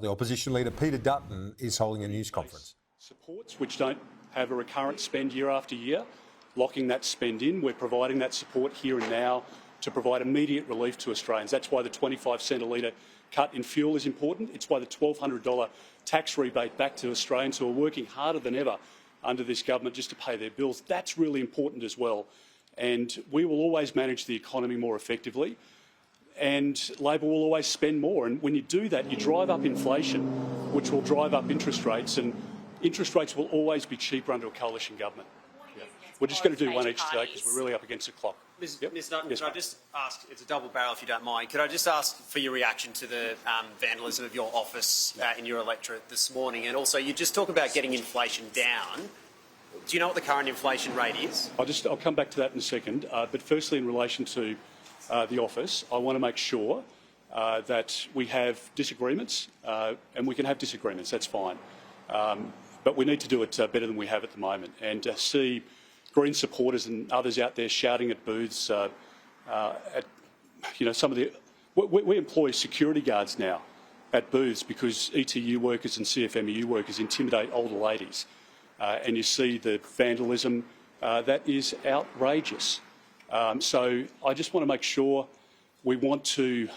The opposition leader Peter Dutton is holding a news conference. Supports which don't have a recurrent spend year after year, locking that spend in. We're providing that support here and now to provide immediate relief to Australians. That's why the 25 cent a litre cut in fuel is important. It's why the $1,200 tax rebate back to Australians who are working harder than ever under this government just to pay their bills. That's really important as well. And we will always manage the economy more effectively. And Labor will always spend more. And when you do that, you drive up inflation, which will drive up interest rates. And interest rates will always be cheaper under a coalition government. Yeah. We're just going to do one each today because we're really up against the clock. Ms Dutton, could I just ask, it's a double barrel if you don't mind, could I just ask for your reaction to the vandalism of your office in your electorate this morning? And also, you just talk about getting inflation down. Do you know what the current inflation rate is? I'll come back to that in a second. But firstly, in relation to the office, I want to make sure that we have disagreements, and we can have disagreements, that's fine. But we need to do it better than we have at the moment. And to see Green supporters and others out there shouting at booths, at some of the... We employ security guards now at booths because ETU workers and CFMEU workers intimidate older ladies. And you see the vandalism that is outrageous. So I just want to make sure we want to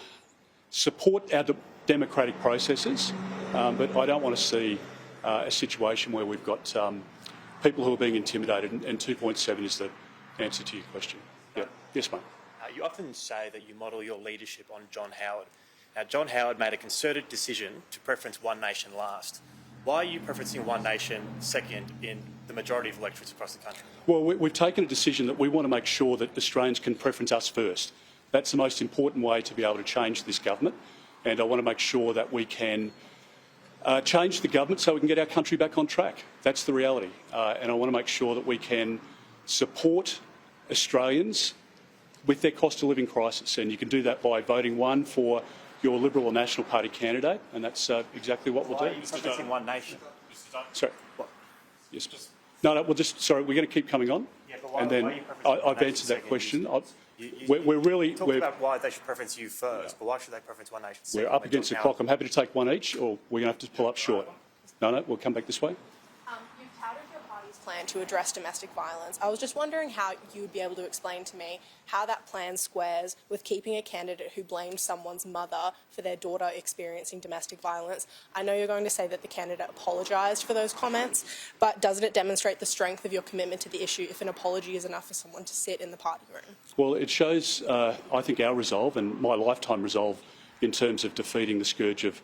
support our democratic processes, but I don't want to see a situation where we've got people who are being intimidated, and 2.7 is the answer to your question. Yeah. Yes, mate. You often say that you model your leadership on John Howard. Now, John Howard made a concerted decision to preference One Nation last. Why are you preferencing One Nation second in the majority of electorates across the country? Well, we've taken a decision that we want to make sure that Australians can preference us first. That's the most important way to be able to change this government, and I want to make sure that we can change the government so we can get our country back on track. That's the reality. And I want to make sure that we can support Australians with their cost of living crisis. And you can do that by voting one for your Liberal or National Party candidate, and that's exactly what we'll do. Why are you preferencing One Nation? Sorry. What? Yes. No, we're going to keep coming on. Yeah, but why, and then I've answered that question. We're really... Talk about why they should preference you first, but why should they preference One Nation second? We're up against the clock. I'm happy to take one each, or we're going to have to pull up short. No, we'll come back this way. You've touted your party's plan to address domestic violence. I was just wondering how you would be able to explain to me how that plan squares with keeping a candidate who blamed someone's mother for their daughter experiencing domestic violence. I know you're going to say that the candidate apologised for those comments, but doesn't it demonstrate the strength of your commitment to the issue if an apology is enough for someone to sit in the party room? Well, it shows, I think, our resolve and my lifetime resolve in terms of defeating the scourge of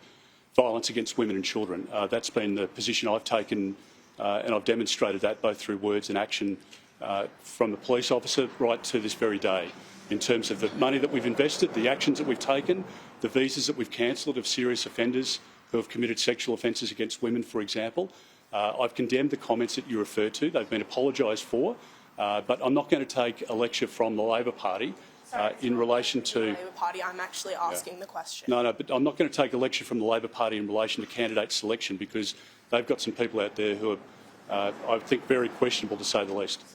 violence against women and children. That's been the position I've taken, and I've demonstrated that both through words and action from the police officer right to this very day, in terms of the money that we've invested, the actions that we've taken, the visas that we've cancelled of serious offenders who have committed sexual offences against women, for example. I've condemned the comments that you referred to. They've been apologised for, but I'm not going to take a lecture from the Labor Party in relation to... Labor Party, I'm actually asking the question. No, but I'm not going to take a lecture from the Labor Party in relation to candidate selection because they've got some people out there who are, I think, very questionable to say the least.